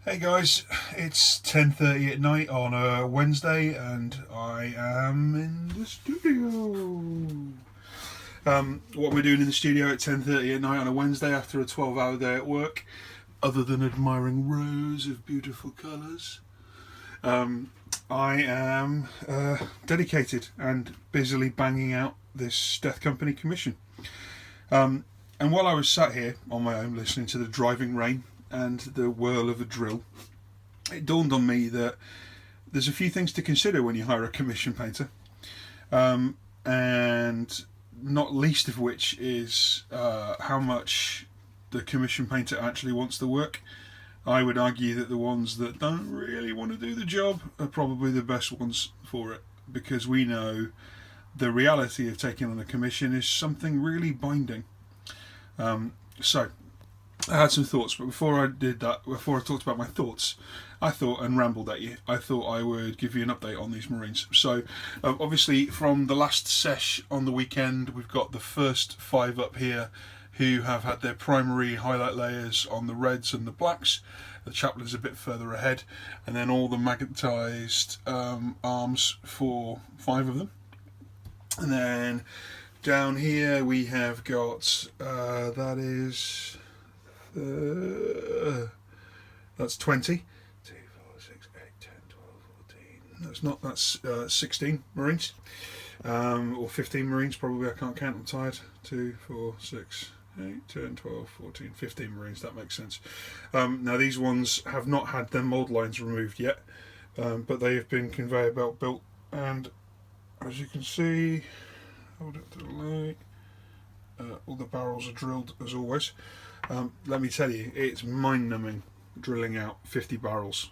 Hey guys, it's 10:30 at night on a Wednesday and I am in the studio. What we're doing in the studio at 10:30 at night on a Wednesday after a 12-hour day at work, other than admiring rows of beautiful colours, I am dedicated and busily banging out this Death Company commission. And while I was sat here on my own listening to the driving rain and the whirl of a drill, it dawned on me that there's a few things to consider when you hire a commission painter, and not least of which is how much the commission painter actually wants the work. I would argue that the ones that don't really want to do the job are probably the best ones for it, because we know the reality of taking on a commission is something really binding. So I had some thoughts, but before I talked about my thoughts, I thought and rambled at you. I thought I would give you an update on these Marines. So, obviously, from the last sesh on the weekend, we've got the first five up here who have had their primary highlight layers on the reds and the blacks. The chaplain's a bit further ahead, and then all the magnetised arms for five of them. And then down here we have got that's 20. 2, 4, 6, 8, 10, 12, 14. That's 16 Marines. Or 15 Marines, probably. I can't count, I'm tired. 2, 4, 6, 8, 10, 12, 14, 15 Marines, that makes sense. Now, these ones have not had their mould lines removed yet, but they have been conveyor belt built, and as you can see, hold it to the light, all the barrels are drilled as always. Let me tell you, it's mind-numbing drilling out 50 barrels.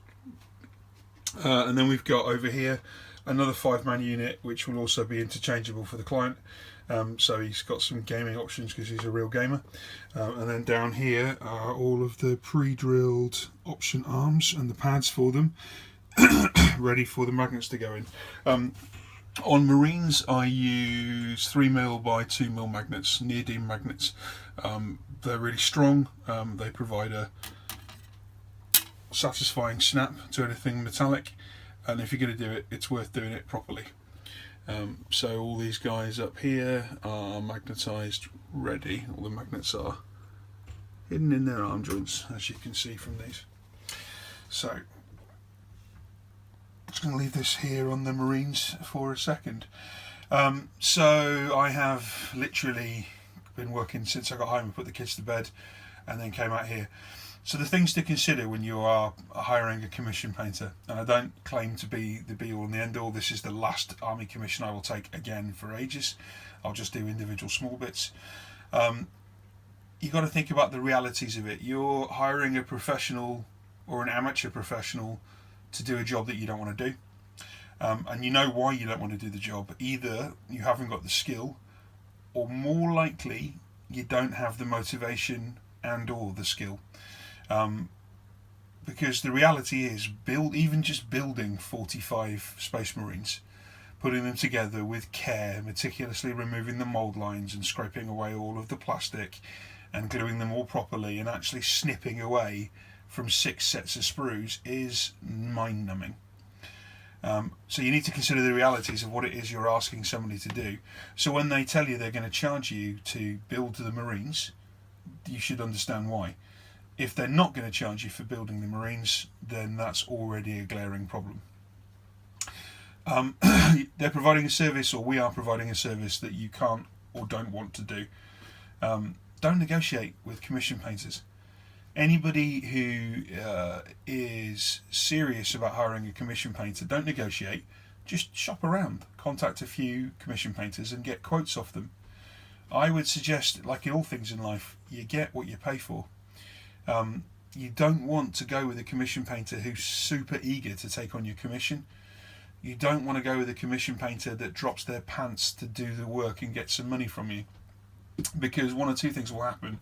And then we've got over here another 5-man unit, which will also be interchangeable for the client. So he's got some gaming options because he's a real gamer. And then down here are all of the pre-drilled option arms and the pads for them, ready for the magnets to go in. On Marines, I use 3mm by 2mm magnets, neodymium magnets. They're really strong. They provide a satisfying snap to anything metallic, and if you're going to do it, it's worth doing it properly. So all these guys up here are magnetised, ready. All the magnets are hidden in their arm joints, as you can see from these. So I'm just going to leave this here on the Marines for a second. So I have literally been working since I got home and put the kids to bed and then came out here. So the things to consider when you are hiring a commission painter, and I don't claim to be the be all and the end all, this is the last army commission I will take again for ages. I'll just do individual small bits. You've got to think about the realities of it. You're hiring a professional or an amateur professional to do a job that you don't want to do. And you know why you don't want to do the job. Either you haven't got the skill, or more likely you don't have the motivation and or the skill. Because the reality is, even just building 45 Space Marines, putting them together with care, meticulously removing the mould lines and scraping away all of the plastic and gluing them all properly and actually snipping away from 6 sets of sprues is mind-numbing. So you need to consider the realities of what it is you're asking somebody to do. So when they tell you they're going to charge you to build the Marines, you should understand why. If they're not going to charge you for building the Marines, then that's already a glaring problem. They're providing a service, or we are providing a service that you can't or don't want to do. Don't negotiate with commission painters. Anybody who is serious about hiring a commission painter, don't negotiate. Just shop around, contact a few commission painters and get quotes off them. I would suggest, like in all things in life, you get what you pay for. You don't want to go with a commission painter who's super eager to take on your commission. You don't want to go with a commission painter that drops their pants to do the work and get some money from you. Because one or two things will happen.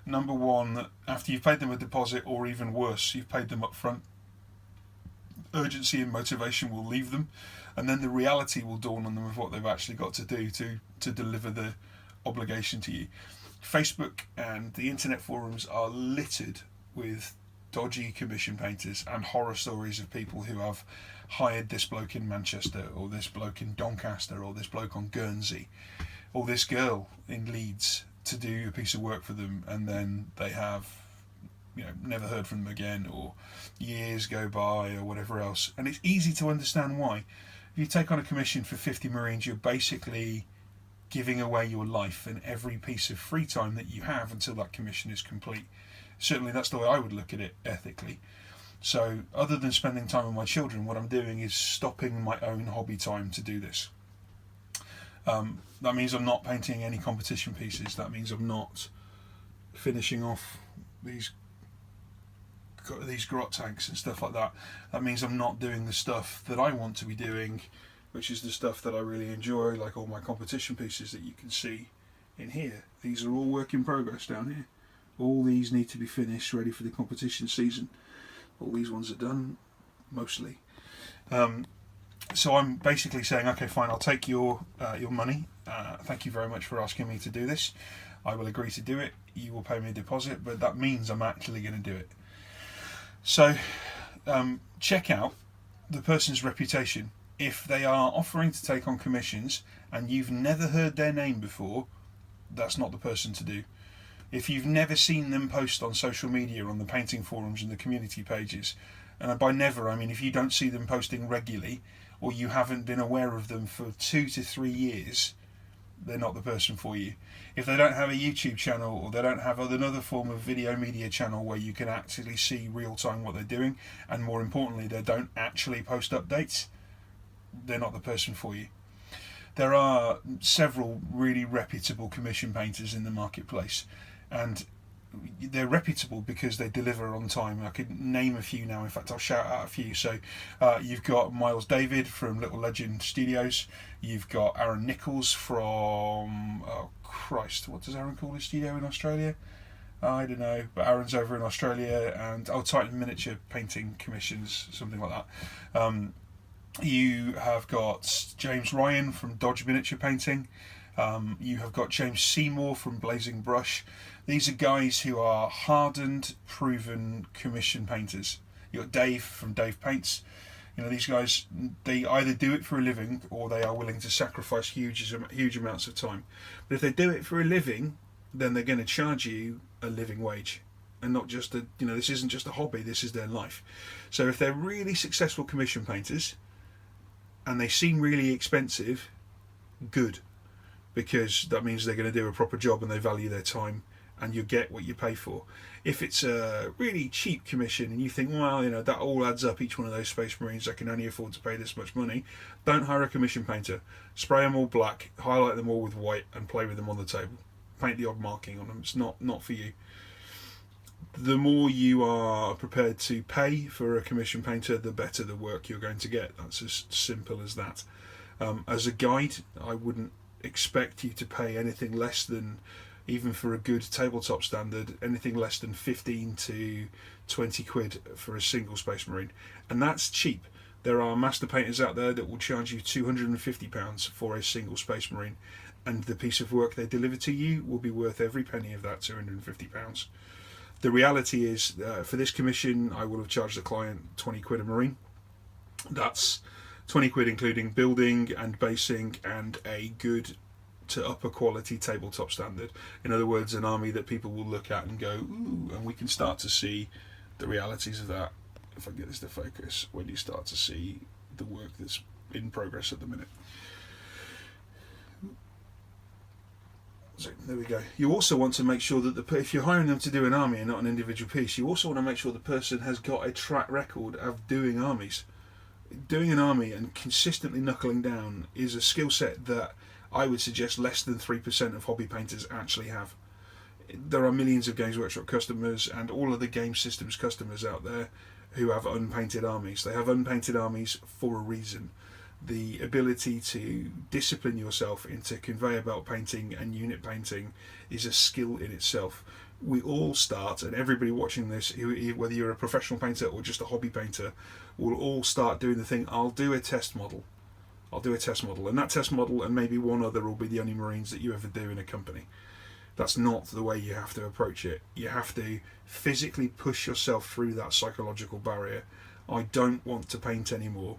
Number one, after you've paid them a deposit, or even worse, you've paid them up front, urgency and motivation will leave them, and then the reality will dawn on them of what they've actually got to do to deliver the obligation to you. Facebook and the internet forums are littered with dodgy commission painters and horror stories of people who have hired this bloke in Manchester, or this bloke in Doncaster, or this bloke on Guernsey, or this girl in Leeds to do a piece of work for them, and then they have, never heard from them again, or years go by, or whatever else. And it's easy to understand why. If you take on a commission for 50 Marines, you're basically giving away your life and every piece of free time that you have until that commission is complete. Certainly that's the way I would look at it ethically. So other than spending time with my children, what I'm doing is stopping my own hobby time to do this. That means I'm not painting any competition pieces. That means I'm not finishing off these grot tanks and stuff like that. That means I'm not doing the stuff that I want to be doing, which is the stuff that I really enjoy, like all my competition pieces that you can see in here. These are all work in progress down here. All these need to be finished, ready for the competition season. All these ones are done, mostly. So I'm basically saying, okay, fine, I'll take your money. Thank you very much for asking me to do this. I will agree to do it. You will pay me a deposit, but that means I'm actually going to do it. So check out the person's reputation. If they are offering to take on commissions and you've never heard their name before, that's not the person to do. If you've never seen them post on social media, on the painting forums and the community pages, and by never I mean if you don't see them posting regularly, or you haven't been aware of them for 2 to 3 years, they're not the person for you. If they don't have a YouTube channel, or they don't have another form of video media channel where you can actually see real time what they're doing, and more importantly they don't actually post updates, they're not the person for you. There are several really reputable commission painters in the marketplace, and they're reputable because they deliver on time. I could name a few now. In fact, I'll shout out a few. So you've got Miles David from Little Legend Studios. You've got Aaron Nichols from what does Aaron call his studio in Australia? I don't know, but Aaron's over in Australia. And Titan Miniature Painting Commissions, something like that. You have got James Ryan from Dodge Miniature Painting. You have got James Seymour from Blazing Brush. These are guys who are hardened, proven commission painters. You've got Dave from Dave Paints. These guys, they either do it for a living or they are willing to sacrifice huge amounts of time. But if they do it for a living, then they're going to charge you a living wage. And not just this isn't just a hobby, this is their life. So if they're really successful commission painters and they seem really expensive, good. Because that means they're going to do a proper job and they value their time, and you get what you pay for. If it's a really cheap commission and you think, well, that all adds up, each one of those Space Marines, I can only afford to pay this much money, don't hire a commission painter. Spray them all black, highlight them all with white, and play with them on the table. Paint the odd marking on them. It's not for you. The more you are prepared to pay for a commission painter, the better the work you're going to get. That's as simple as that. As a guide, I wouldn't expect you to pay anything less than, even for a good tabletop standard, anything less than 15 to 20 quid for a single Space Marine, and that's cheap. There are master painters out there that will charge you £250 for a single Space Marine, and the piece of work they deliver to you will be worth every penny of that £250. The reality is, for this commission I will have charged the client 20 quid a Marine. That's 20 quid including building and basing and a good to upper quality tabletop standard. In other words, an army that people will look at and go, ooh, and we can start to see the realities of that. If I get this to focus, when you start to see the work that's in progress at the minute. So there we go. You also want to make sure that if you're hiring them to do an army and not an individual piece, you also want to make sure the person has got a track record of doing armies. Doing an army and consistently knuckling down is a skill set that I would suggest less than 3% of hobby painters actually have. There are millions of Games Workshop customers and all of the game systems customers out there who have unpainted armies. They have unpainted armies for a reason. The ability to discipline yourself into conveyor belt painting and unit painting is a skill in itself. We all start, and everybody watching this, whether you're a professional painter or just a hobby painter, will all start doing the thing, I'll do a test model. And that test model and maybe one other will be the only Marines that you ever do in a company. That's not the way you have to approach it. You have to physically push yourself through that psychological barrier. I don't want to paint anymore.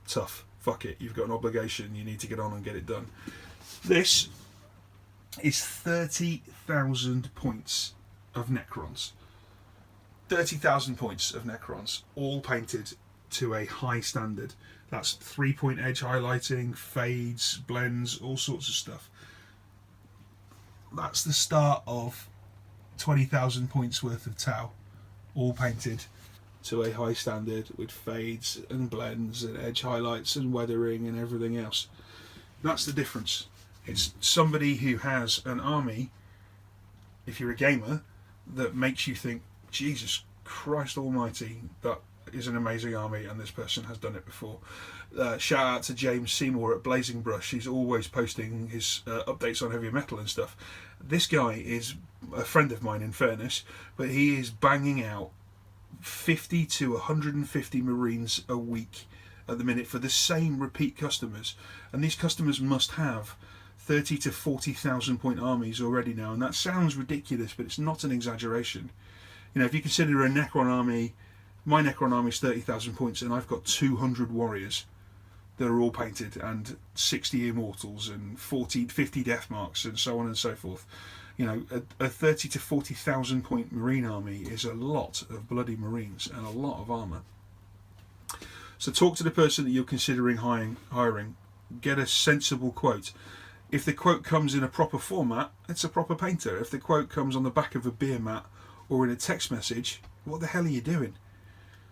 Tough. Fuck it. You've got an obligation. You need to get on and get it done. This is 30,000 points of Necrons. 30,000 points of Necrons, all painted to a high standard. That's 3-point edge highlighting, fades, blends, all sorts of stuff. That's the start of 20,000 points worth of Tau, all painted to a high standard with fades and blends and edge highlights and weathering and everything else. That's the difference. It's somebody who has an army, if you're a gamer, that makes you think, Jesus Christ almighty, that is an amazing army and this person has done it before. Shout out to James Seymour at Blazing Brush. He's always posting his updates on heavy metal and stuff. This guy is a friend of mine, in fairness, but he is banging out 50 to 150 Marines a week at the minute for the same repeat customers, and these customers must have 30 to 40,000 point armies already now, and that sounds ridiculous, but it's not an exaggeration. You know, if you consider a Necron army, my Necron army is 30,000 points, and I've got 200 warriors that are all painted, and 60 immortals, and 50 death marks, and so on and so forth. You know, a 30 to 40,000 point Marine army is a lot of bloody Marines and a lot of armour. So talk to the person that you're considering hiring. Get a sensible quote. If the quote comes in a proper format, it's a proper painter. If the quote comes on the back of a beer mat or in a text message, what the hell are you doing?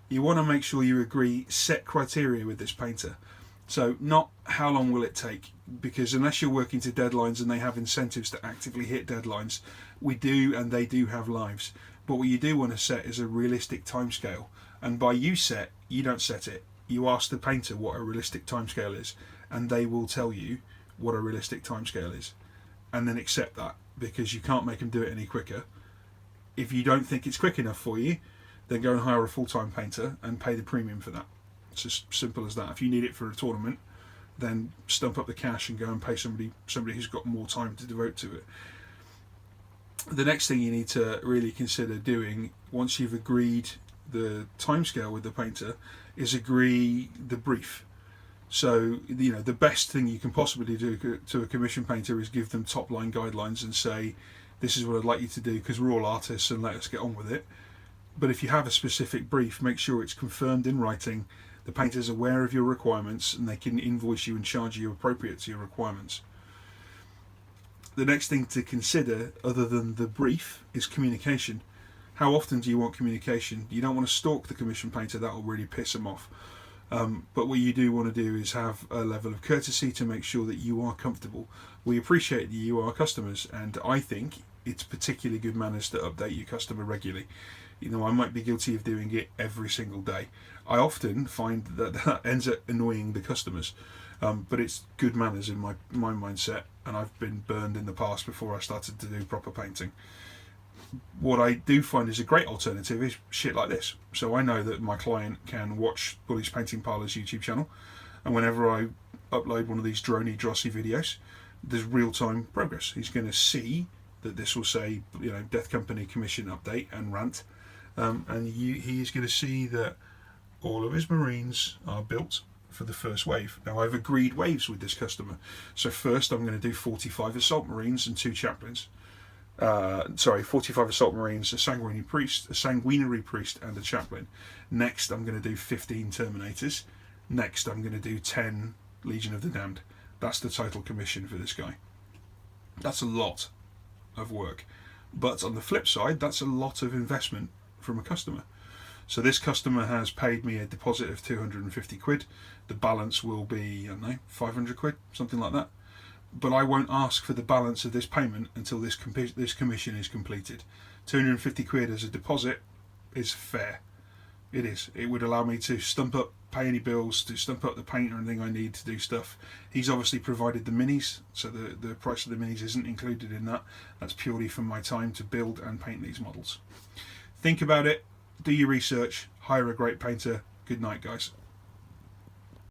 You want to make sure you agree set criteria with this painter. So not how long will it take, because unless you're working to deadlines and they have incentives to actively hit deadlines, we do, and they do have lives. But what you do want to set is a realistic timescale. And by you set, you don't set it. You ask the painter what a realistic timescale is, and they will tell you what a realistic timescale is. And then accept that, because you can't make them do it any quicker. If you don't think it's quick enough for you, then go and hire a full-time painter and pay the premium for that. It's as simple as that. If you need it for a tournament, then stump up the cash and go and pay somebody who's got more time to devote to it. The next thing you need to really consider doing, once you've agreed the timescale with the painter, is agree the brief. So, you know, the best thing you can possibly do to a commission painter is give them top line guidelines and say, this is what I'd like you to do, because we're all artists and let us get on with it. But if you have a specific brief, make sure it's confirmed in writing. The painter's aware of your requirements and they can invoice you and charge you appropriate to your requirements. The next thing to consider, other than the brief, is communication. How often do you want communication? You don't want to stalk the commission painter, that will really piss them off. But what you do want to do is have a level of courtesy to make sure that you are comfortable. We appreciate that you are customers, and I think it's particularly good manners to update your customer regularly. You know, I might be guilty of doing it every single day. I often find that ends up annoying the customers, but it's good manners in my mindset, and I've been burned in the past before I started to do proper painting. What I do find is a great alternative is shit like this. So I know that my client can watch Bully's Painting Parlour's YouTube channel, and whenever I upload one of these droney drossy videos, there's real-time progress. He's going to see that this will say, you know, Death Company commission update and rant, and he is going to see that all of his Marines are built for the first wave. Now I've agreed waves with this customer. So first I'm going to do 45 Assault Marines and 2 Chaplains. 45 Assault Marines, a Sanguinary Priest and a Chaplain. Next I'm going to do 15 Terminators. Next I'm going to do 10 Legion of the Damned. That's the total commission for this guy. That's a lot of work. But on the flip side, that's a lot of investment from a customer. So this customer has paid me a deposit of 250 quid. The balance will be, I don't know, 500 quid, something like that. But I won't ask for the balance of this payment until this commission is completed. 250 quid as a deposit is fair. It is. It would allow me to stump up, pay any bills, to stump up the paint or anything I need to do stuff. He's obviously provided the minis, so the price of the minis isn't included in that. That's purely from my time to build and paint these models. Think about it. Do your research, hire a great painter. Good night, guys.